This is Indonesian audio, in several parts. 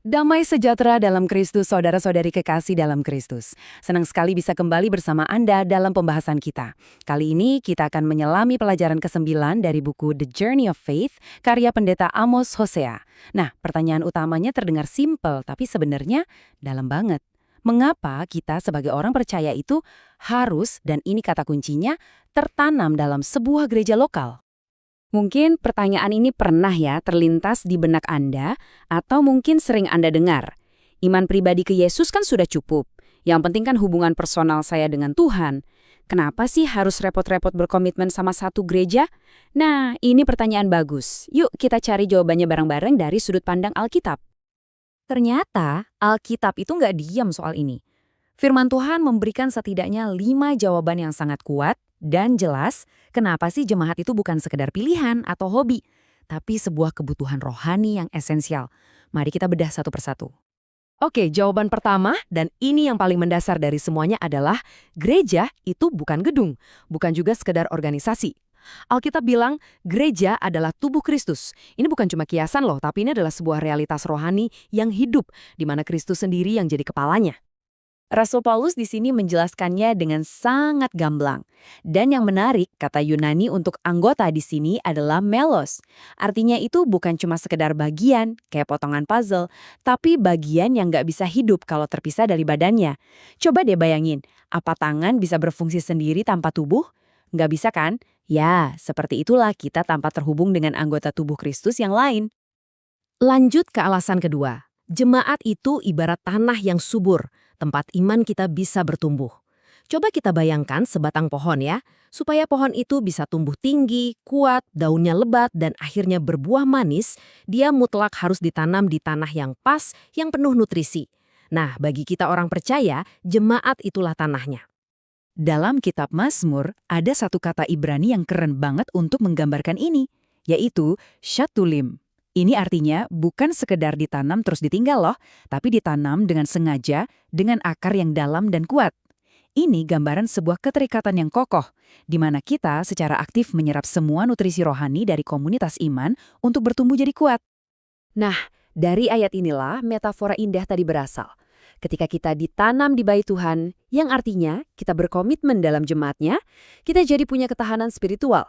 Damai sejahtera dalam Kristus, saudara-saudari kekasih dalam Kristus. Senang sekali bisa kembali bersama Anda dalam pembahasan kita. Kali ini kita akan menyelami pelajaran ke-9 dari buku The Journey of Faith, karya pendeta Amos Hosea. Nah, pertanyaan utamanya terdengar simpel, tapi sebenarnya dalam banget. Mengapa kita sebagai orang percaya itu harus, dan ini kata kuncinya, tertanam dalam sebuah gereja lokal? Mungkin pertanyaan ini pernah ya terlintas di benak Anda, atau mungkin sering Anda dengar. Iman pribadi ke Yesus kan sudah cukup. Yang penting kan hubungan personal saya dengan Tuhan. Kenapa sih harus repot-repot berkomitmen sama satu gereja? Nah, ini pertanyaan bagus. Yuk kita cari jawabannya bareng-bareng dari sudut pandang Alkitab. Ternyata Alkitab itu nggak diam soal ini. Firman Tuhan memberikan setidaknya 5 jawaban yang sangat kuat dan jelas kenapa sih jemaat itu bukan sekedar pilihan atau hobi, tapi sebuah kebutuhan rohani yang esensial. Mari kita bedah satu persatu. Oke, jawaban pertama, dan ini yang paling mendasar dari semuanya adalah gereja itu bukan gedung, bukan juga sekedar organisasi. Alkitab bilang gereja adalah tubuh Kristus. Ini bukan cuma kiasan loh, tapi ini adalah sebuah realitas rohani yang hidup, di mana Kristus sendiri yang jadi kepalanya. Rasul Paulus di sini menjelaskannya dengan sangat gamblang. Dan yang menarik, kata Yunani untuk anggota di sini adalah melos. Artinya itu bukan cuma sekedar bagian, kayak potongan puzzle, tapi bagian yang nggak bisa hidup kalau terpisah dari badannya. Coba deh bayangin, apa tangan bisa berfungsi sendiri tanpa tubuh? Nggak bisa kan? Ya, seperti itulah kita tanpa terhubung dengan anggota tubuh Kristus yang lain. Lanjut ke alasan kedua. Jemaat itu ibarat tanah yang subur, tempat iman kita bisa bertumbuh. Coba kita bayangkan sebatang pohon ya, supaya pohon itu bisa tumbuh tinggi, kuat, daunnya lebat, dan akhirnya berbuah manis, dia mutlak harus ditanam di tanah yang pas, yang penuh nutrisi. Nah, bagi kita orang percaya, jemaat itulah tanahnya. Dalam kitab Mazmur, ada satu kata Ibrani yang keren banget untuk menggambarkan ini, yaitu shatulim. Ini artinya bukan sekedar ditanam terus ditinggal loh, tapi ditanam dengan sengaja, dengan akar yang dalam dan kuat. Ini gambaran sebuah keterikatan yang kokoh, di mana kita secara aktif menyerap semua nutrisi rohani dari komunitas iman untuk bertumbuh jadi kuat. Nah, dari ayat inilah metafora indah tadi berasal. Ketika kita ditanam di bait Tuhan, yang artinya kita berkomitmen dalam jemaatnya, kita jadi punya ketahanan spiritual.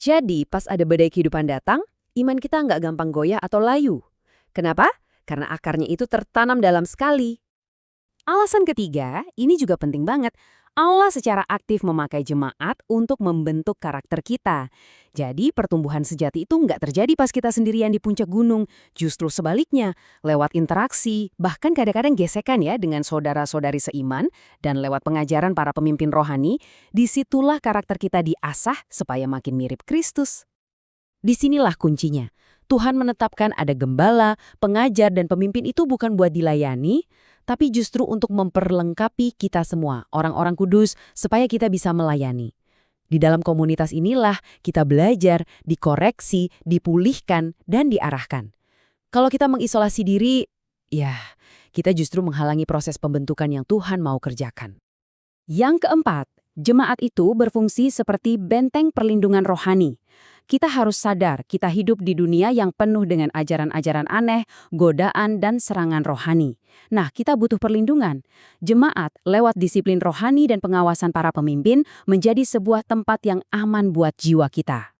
Jadi pas ada badai kehidupan datang, iman kita nggak gampang goyah atau layu. Kenapa? Karena akarnya itu tertanam dalam sekali. Alasan ketiga, ini juga penting banget. Allah secara aktif memakai jemaat untuk membentuk karakter kita. Jadi pertumbuhan sejati itu nggak terjadi pas kita sendirian di puncak gunung. Justru sebaliknya, lewat interaksi, bahkan kadang-kadang gesekan ya dengan saudara-saudari seiman, dan lewat pengajaran para pemimpin rohani, disitulah karakter kita diasah supaya makin mirip Kristus. Disinilah kuncinya. Tuhan menetapkan ada gembala, pengajar, dan pemimpin itu bukan buat dilayani, tapi justru untuk memperlengkapi kita semua, orang-orang kudus, supaya kita bisa melayani. Di dalam komunitas inilah kita belajar, dikoreksi, dipulihkan, dan diarahkan. Kalau kita mengisolasi diri, ya, kita justru menghalangi proses pembentukan yang Tuhan mau kerjakan. Yang keempat, jemaat itu berfungsi seperti benteng perlindungan rohani. Kita harus sadar kita hidup di dunia yang penuh dengan ajaran-ajaran aneh, godaan, dan serangan rohani. Nah, kita butuh perlindungan. Jemaat, lewat disiplin rohani dan pengawasan para pemimpin, menjadi sebuah tempat yang aman buat jiwa kita.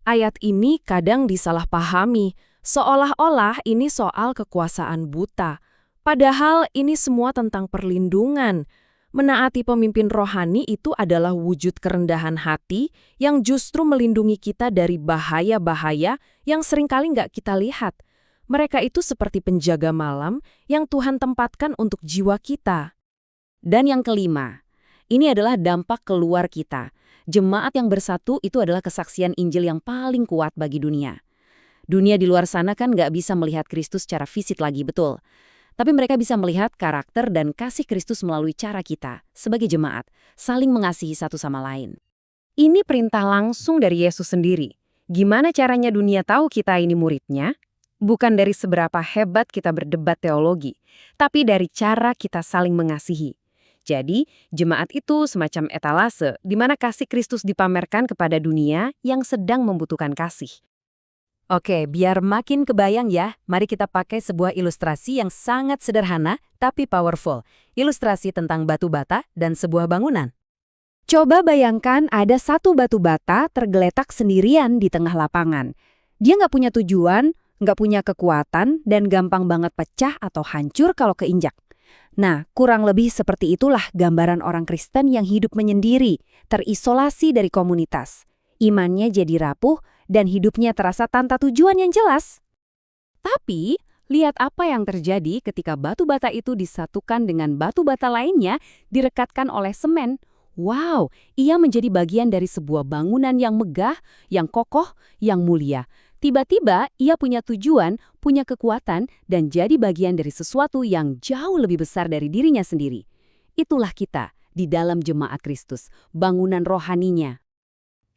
Ayat ini kadang disalahpahami, seolah-olah ini soal kekuasaan buta. Padahal ini semua tentang perlindungan. Menaati pemimpin rohani itu adalah wujud kerendahan hati yang justru melindungi kita dari bahaya-bahaya yang seringkali nggak kita lihat. Mereka itu seperti penjaga malam yang Tuhan tempatkan untuk jiwa kita. Dan yang kelima, ini adalah dampak keluar kita. Jemaat yang bersatu itu adalah kesaksian Injil yang paling kuat bagi dunia. Dunia di luar sana kan nggak bisa melihat Kristus secara fisik lagi, betul. Tapi mereka bisa melihat karakter dan kasih Kristus melalui cara kita, sebagai jemaat, saling mengasihi satu sama lain. Ini perintah langsung dari Yesus sendiri. Gimana caranya dunia tahu kita ini muridnya? Bukan dari seberapa hebat kita berdebat teologi, tapi dari cara kita saling mengasihi. Jadi, jemaat itu semacam etalase di mana kasih Kristus dipamerkan kepada dunia yang sedang membutuhkan kasih. Oke, biar makin kebayang ya, mari kita pakai sebuah ilustrasi yang sangat sederhana tapi powerful. Ilustrasi tentang batu bata dan sebuah bangunan. Coba bayangkan ada satu batu bata tergeletak sendirian di tengah lapangan. Dia nggak punya tujuan, nggak punya kekuatan, dan gampang banget pecah atau hancur kalau keinjak. Nah, kurang lebih seperti itulah gambaran orang Kristen yang hidup menyendiri, terisolasi dari komunitas. Imannya jadi rapuh, dan hidupnya terasa tanpa tujuan yang jelas. Tapi, lihat apa yang terjadi ketika batu bata itu disatukan dengan batu bata lainnya direkatkan oleh semen. Wow, ia menjadi bagian dari sebuah bangunan yang megah, yang kokoh, yang mulia. Tiba-tiba ia punya tujuan, punya kekuatan, dan jadi bagian dari sesuatu yang jauh lebih besar dari dirinya sendiri. Itulah kita di dalam jemaat Kristus, bangunan rohaninya.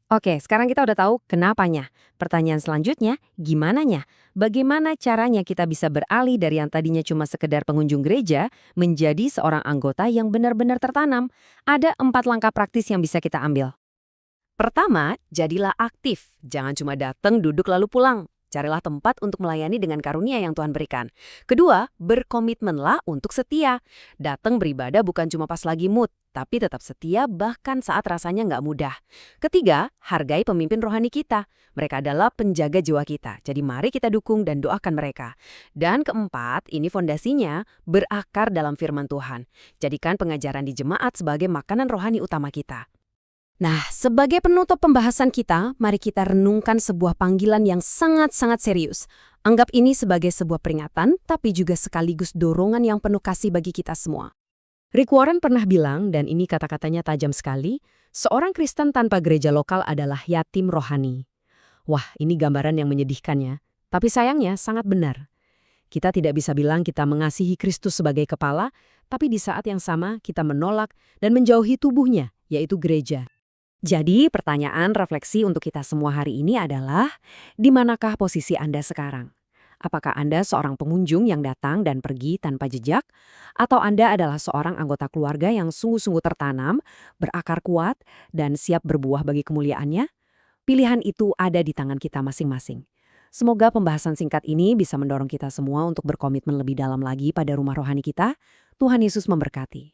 Oke, sekarang kita udah tahu kenapanya. Pertanyaan selanjutnya, gimananya? Bagaimana caranya kita bisa beralih dari yang tadinya cuma sekedar pengunjung gereja menjadi seorang anggota yang benar-benar tertanam? Ada 4 langkah praktis yang bisa kita ambil. Pertama, jadilah aktif. Jangan cuma datang, duduk lalu pulang. Carilah tempat untuk melayani dengan karunia yang Tuhan berikan. Kedua, berkomitmenlah untuk setia. Datang beribadah bukan cuma pas lagi mood, tapi tetap setia bahkan saat rasanya nggak mudah. Ketiga, hargai pemimpin rohani kita. Mereka adalah penjaga jiwa kita, jadi mari kita dukung dan doakan mereka. Dan keempat, ini fondasinya, berakar dalam firman Tuhan. Jadikan pengajaran di jemaat sebagai makanan rohani utama kita. Nah, sebagai penutup pembahasan kita, mari kita renungkan sebuah panggilan yang sangat-sangat serius. Anggap ini sebagai sebuah peringatan, tapi juga sekaligus dorongan yang penuh kasih bagi kita semua. Rick Warren pernah bilang, dan ini kata-katanya tajam sekali, seorang Kristen tanpa gereja lokal adalah yatim rohani. Wah, ini gambaran yang menyedihkan ya. Tapi sayangnya sangat benar. Kita tidak bisa bilang kita mengasihi Kristus sebagai kepala, tapi di saat yang sama kita menolak dan menjauhi tubuhnya, yaitu gereja. Jadi, pertanyaan refleksi untuk kita semua hari ini adalah, di manakah posisi Anda sekarang? Apakah Anda seorang pengunjung yang datang dan pergi tanpa jejak? Atau Anda adalah seorang anggota keluarga yang sungguh-sungguh tertanam, berakar kuat, dan siap berbuah bagi kemuliaannya? Pilihan itu ada di tangan kita masing-masing. Semoga pembahasan singkat ini bisa mendorong kita semua untuk berkomitmen lebih dalam lagi pada rumah rohani kita. Tuhan Yesus memberkati.